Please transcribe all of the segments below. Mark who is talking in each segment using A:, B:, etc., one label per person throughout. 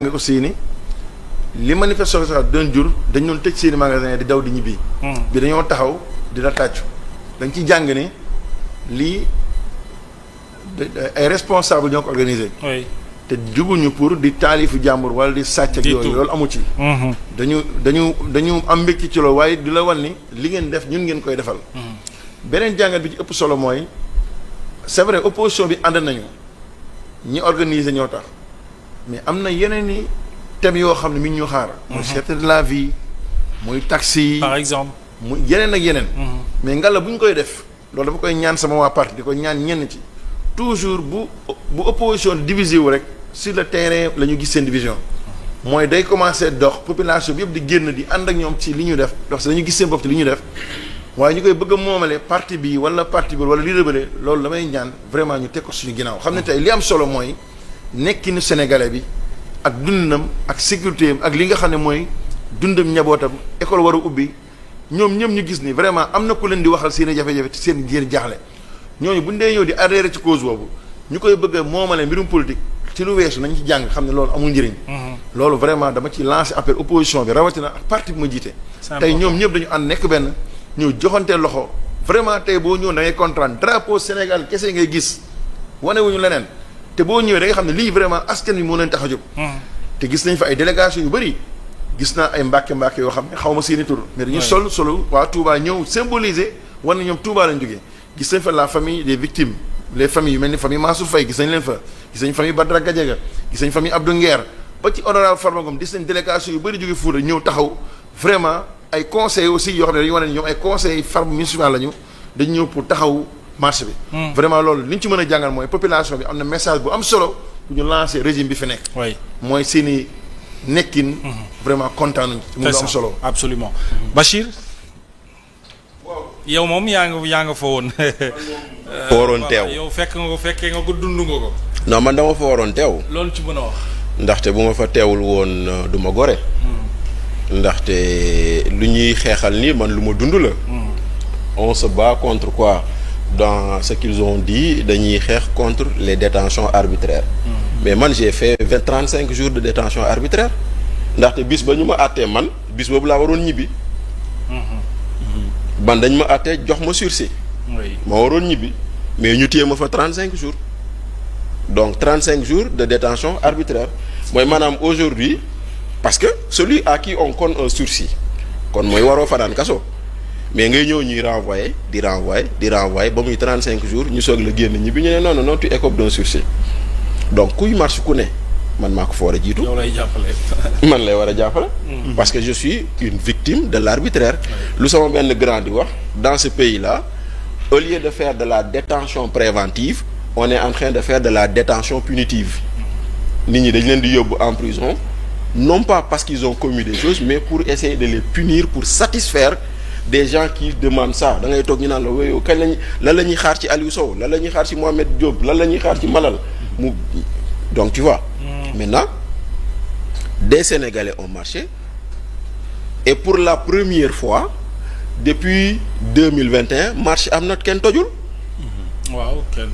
A: nga aussi ni li manifestation sax doon jur dañ doon tëj seeni magasin di daw di ñibbi. bi dañoo taxaw dina tàccu dañ ci jàng ne lii ay responsable ñoo ko organisé. te juguñu pour di taalifu jàmbur wala di sàcc ak yooyu loolu amu ci. dañu am mbégte ci loolu waaye di la wan ni li ngeen def ñun ngeen koy defal. beneen jàngat bi ci ëpp solo mooy c'est vrai opposition bi ànd nañu ñi organiser ñoo tax mais am na yeneen i thèmes yoo xam ne mi ngi ñu xaar. muy cherté de la vie muy taxi
B: par exemple.
A: muy yeneen ak yeneen. mais ngalla bu ñu koy def loolu dafa koy ñaan sama waa parti di ko ñaan ñenn ci toujours bu opposition divisé wu rek sur le terrain la ñu gis seen division. mooy day commencer dox population bi yëpp di génn di ànd ak ñoom ci li ñu def ndax dañu gis seen bopp ci li ñu def. waaye ñu koy bëgg a moomale parti bi wala parti bi wala leader bi loolu damay ñaan vraiment ñu teg ko suñu ginnaaw xam ne tey li am solo mooy nekkinu sénégalais bi ak dundam ak sécurité am ak li nga xam ne mooy dundam njabootam école war a ubbi ñoom ñëpp ñu gis ni vraiment am na ku leen di waxal seen i jafe-jafe seen yéen jaaxle ñooñu bu ñu dee ñëw di adhéré ci cause boobu ñu koy bëgg a moomale mbirum politique ci lu weesu nañ ci jàng xam ne loolu amul njëriñ. loolu vraiment dama ci lancé appel opposition bi rawatina ak parti bi ma jiite. tey ñoom ñëpp dañu ànd nekk benn. ñu joxante loxo vraiment tey boo ñëw da ngay kontaan drapeau Sénégal kese ngay gis wane wuñu leneen te boo ñëwee da nga xam ne lii vraiment askan wi moo leen tax a jóg. te gis nañ fa ay délégation yu bëri gis naa ay mbàkke yoo xam ne xaw ma seeni tur mais dañu solo waa Touba ñëw symboliser war na ñoom Touba lañ jógee gis nañ fa la famille des victimes les familles yu mel ni famille Mansour Faye gis nañ leen fa gis nañ famille Badara Gadiaga gis nañ famille Abdou Nguer ba ci honorable Farba Ngom gis nañ délégation yu bëri jóge Fouta ñëw taxaw vraiment ay conseils aussi yoo xam ne dañu wane ne ñoom ay conseils farba municipal lañu dañu ñëw pour taxaw marché bi. vraiment loolu li ñu ci mën a jàngal mooy population bi am na message bu am solo bu ñu lancé régime bi fi nekk. mooy seen i nekkin. vraiment kontaan nañu ci mu am solo.
B: absolument Bachir. yow moom yaa nga fa woon.
C: fa waroon teew
B: yow fekkee nga ko dund nga ko.
C: non man dama fa waroon teew.
B: loolu ci mën a wax.
C: ndaxte bu ma fa teewul woon du ma gore. ndaxte lu ñuy xeexal ni man lu ma dund la. on se bat contre quoi dans ce qu'ils ont dit dañuy xeex contre les détentions arbitraires. mais man j'ai fait 35 jours de détention arbitraire ndaxte bis ba ñu ma àttee man bis boobu laa waroon ñibbi. man dañ ma àttee jox ma sursis. ma waroon ñibbi mais ñu téye ma fa 35 jours donc 35 jours de détention arbitraire mooy maanaam aujourd'hui parce que celui à qui on conne un sursis kon mooy waroo fanaan kaso mais ngay ñëw ñuy renvoyer di renvoyer ba muy 35 jours ñu soog la génn ñi bi ñu ne non tu écopes d'un sursis donc kuy marche ku ne man maa ko fa war a jiitu.
B: yow lay jàppale.
C: man lay war a jàppale. parce que je suis une victime de l'arbitraire. lu sama benn grand di wax dans ce pays là au lieu de faire de la détention préventive on est en train de faire de la détention punitive nit ñi dañ leen di yóbbu en prison. non pas parce qu'ils ont commis des choses mais pour essayer de les punir pour satisfaire des gens qui demandent ça da ngay toog ñu naan la wéyoo kañ lañ lan la ñuy xaar ci Aliou Sow lan la ñuy xaar ci Mohamed Diop lan la ñuy xaar ci Malal mu donc tu vois. Maintenant des Sénégalais ont marché et pour la première fois depuis 2021 marche am na kenn tojul.
B: waaw kenn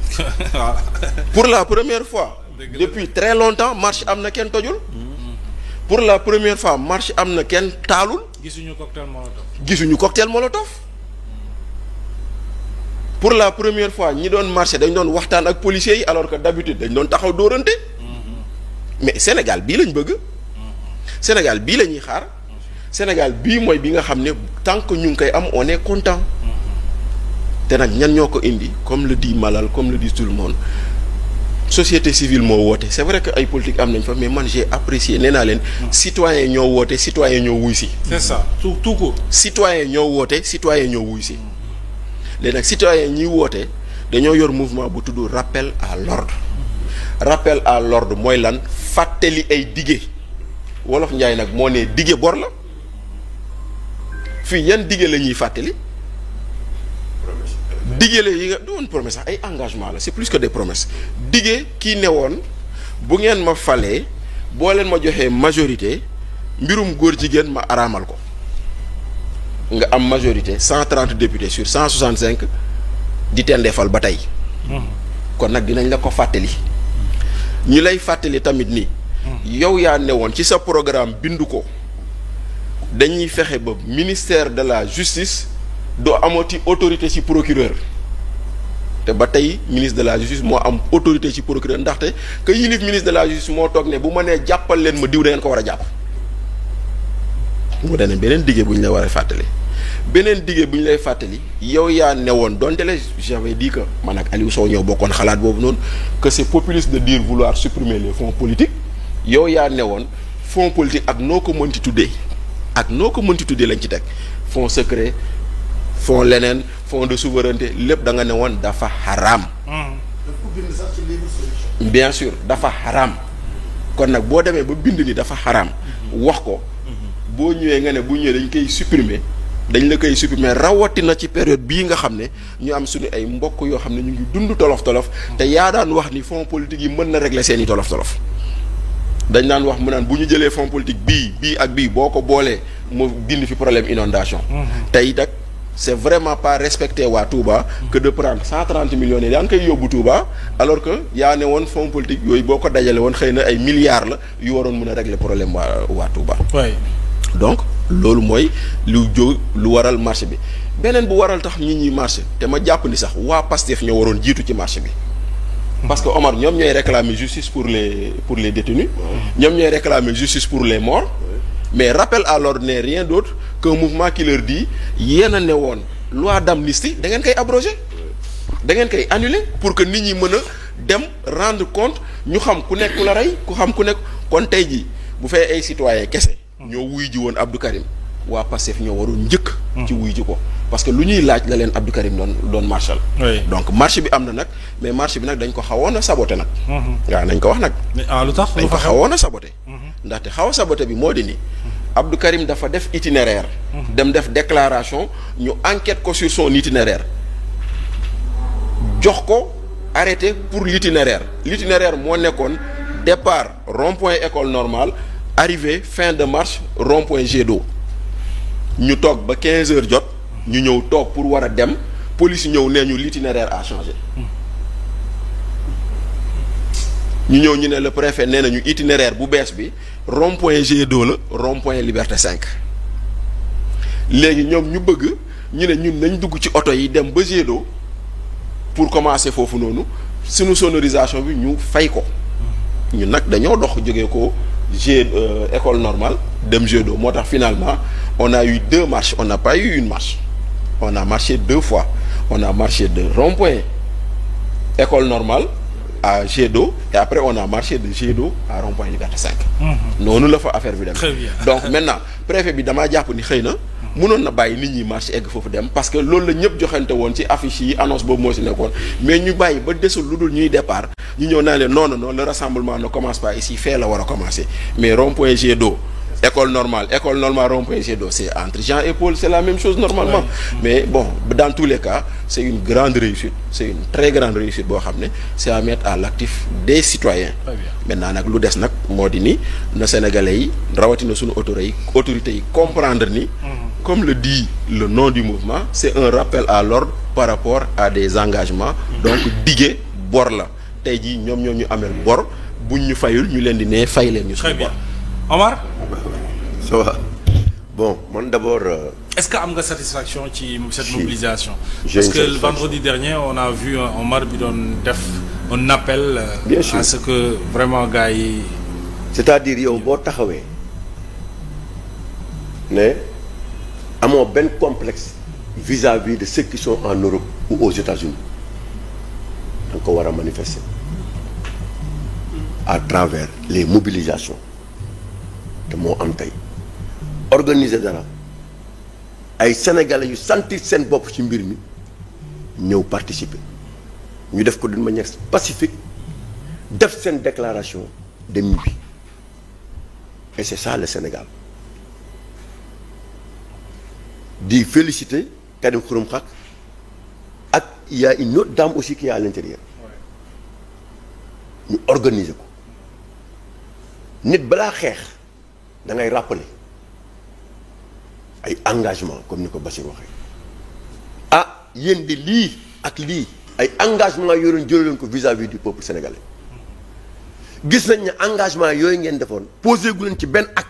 C: pour la première fois. depuis très longtemps marche am na kenn tojul. pour la première fois marche am na kenn taalul. gisuñu cocktail molotov. pour la première fois ñi doon marché dañ doon waxtaan ak policiers yi alors que d'habitude dañ doon taxaw dóorante. mais Sénégal bii lañ bëgg. Sénégal bii la ñuy xaar. Sénégal bii mooy bi nga xam ne tant que ñu ngi koy am on est content. te nag ñan ñoo ko indi comme le dit Malal comme le dit tout le monde. société civile moo woote c'est vrai que ay politique am nañ fa mais man j'ai apprécié nee naa leen. citoyen ñoo woote citoyen ñoo wuy si.
B: c'est ça tout court.
C: citoyen ñoo woote citoyen ñoo wuy si. léegi nag citoyen ñuy woote dañoo yor mouvement bu tudd rappel à l'ordre. rappel à l'ordre mooy lan fàttali ay dige wolof Njaay nag moo ne dige bor la fii yan dige la ñuy fàttali. dige la yi nga doon promesse sax ay engagement la c'est plus que des promesses dige kii ne woon bu ngeen ma falee boo leen ma joxee majorité mbirum góor jigéen ma araamal ko nga am majorité 130 députés sur 165 di tendeefal ba tey kon nag dinañ la ko fàttali ñu lay fàttali tamit ni yow yaa ne woon ci sa programme bindu ko dañuy fexe ba ministère de la justice doo amati autorité ci procureur te ba tey ministre de la justice moo am autorité ci procureur ndaxte que yilif ministre de la justice moo toog ne bu ma nee jàppal leen ma diw da ngeen ko war a jàpp mu dane beneen diggé bu ñu la war a fàttali beneen diggé bu ñu lay fàttali yow yaa ne woon donte la j'avais dit que man ak Aliou Sow ñoo bokkoon xalaat boobu noonu que c'est populiste de dire vouloir supprimer les fonds politiques yow yaa ne woon fonds politique ak noo ko mënti tuddee lañ ci teg fonds secret fonds leneen fonds de souveraineté lépp da nga ne woon dafa xaraam. bien sûr dafa xaraam kon nag boo demee ba bind ni dafa xaraam wax ko boo ñëwee nga ne bu ñëwee dañ koy supprimer dañ la koy supprimer rawatina ci période bii nga xam ne ñu am suñu ay mbokk yoo xam ne ñu ngi dund tolof-tolof te yaa daan wax ni fonds politique yi mën na régler seeni tolof-tolof dañ daan wax mu naan bu ñu jëlee fonds politique bii ak bii boo ko boolee mu dindi fi problème inondation tey nag c'est vraiment pas respecter waa Touba que de prendre 130 millions yi daan koy yóbbu Touba alors que yaa ne woon fonds politique yooyu boo ko dajale woon xëy na ay milliards la yu waroon mën a régler problème waa Touba.
B: oui.
C: donc loolu mooy lu waral marché bi beneen bu waral tax nit ñi marché te ma jàpp ni sax waa Pastef ñoo waroon jiitu ci marché bi. parce que Omar ñoom ñooy réclamer justice pour les détenus. ñoom ñooy réclamer justice pour les morts. mais rappel à l'ordre n'est rien d'autre qu'un mouvement qui leur dit yéen a ne woon loi d'amnistie da ngeen koy abroger da ngeen koy annuler pour que nit ñi mën a dem rendre compte ñu xam ku nekk ku la rey ku xam ku nekk kon tey jii bu fee ay citoyens kese ñoo wuy ji woon Abdou Karim waa Pastef ñoo waroon njëkk ci wuy ji ko parce que lu ñuy laaj la leen Abdou Karim doon marchal donc marché bi am na nag mais marché bi nag dañ ko xawoon a saboté nag waaw nañ ko wax nag
B: lu tax
C: dañ ko xawoon a saboté ndaxte xaw a saboté bi moo di ni Abdou Karim dafa def itinéraire dem def déclaration ñu enquête ko sur son itinéraire jox ko arrêté pour l'itinéraire moo nekkoon départ rond-point école normale arrivée fin de marche rond-point Jet d'eau ñu toog ba 15 heures jot ñu ñëw toog pour war a dem police ñëw nee ñu l'itinéraire a changé ñu ñëw ñu ne le préfet nee nañu itinéraire bu bees bi rond-point Jet d'eau la rond-point Liberté 5 léegi ñoom ñu bëgg ñu ne ñun nañ dugg ci oto yi dem ba Jet d'eau pour commencer foofu noonu suñu sonorisation bi ñu fay ko ñun nag dañoo dox jógee ko école normale dem Jet d'eau moo tax finalement on a eu 2 marches on n'a pas eu une marche on a marché 2 fois on a marché de rond-point école normale à Jet d'eau et après on a marché de Jet d'eau à rond-point Liberté 5 noonu la fa affaire bi dem donc maintenant préfet bi damaa jàpp ni xëy na mënoon na bàyyi nit ñi marché egg foofu dem parce que loolu la ñëpp joxante woon ci affiche yi annonce boobu moo si nekkoon mais ñu bàyyi ba desul lu dul ñuy départ ñu ñëw naa leen non le rassemblement ne commence pas ici fee la war a commencer mais rond-point Jet d'eau école normale rond-point Jet d'eau c'est entre Jean et Paul c'est la même chose normalement mais bon dans tous les cas c'est une grande réussite c'est une très grande réussite boo xam ne c'est à mettre à l'actif des citoyens maintenant nag lu des nag moo di ni na sénégalais yi rawatina suñu autorités yi comprendre ni comme le dit le nom du mouvement c'est un rappel à l'ordre par rapport à des engagements donc dige bor la tey jii ñoom ñu amel bor buñ ñu fayul ñu leen di ne fay leen ñu suñu bor
B: Omar
D: ça va bon man d'abord
B: est-ce que am nga satisfaction ci cette mobilisation parce que le vendredi dernier on a vu Omar bi doon def un appel à ce que vraiment gars yi
D: c'est-à-dire yow boo taxawee ne amoo benn complexe vis-à-vis de ceux qui sont en Europe ou aux États-Unis da nga ko war a manifester à travers les mobilisations te moo am tey organiser dara ay sénégalais yu sentir seen bopp ci mbir mi ñëw participer ñu def ko d'une manière pacifique def seen déclaration de ñibbi et c'est ça le Sénégal di féliciter Karim Xurum Xaq ak il y a une autre dame aussi qui est à l'intérieur ñu organiser ko nit balaa xeex da ngay rappeler ay engagement comme ni ko Bassir waxee ah yéen di lii ak lii ay engagement yoroon jëloon ko vis-à-vis du peuple sénégalais gis nañ ne engagement yooyu ngeen defoon posé gu leen ci benn acte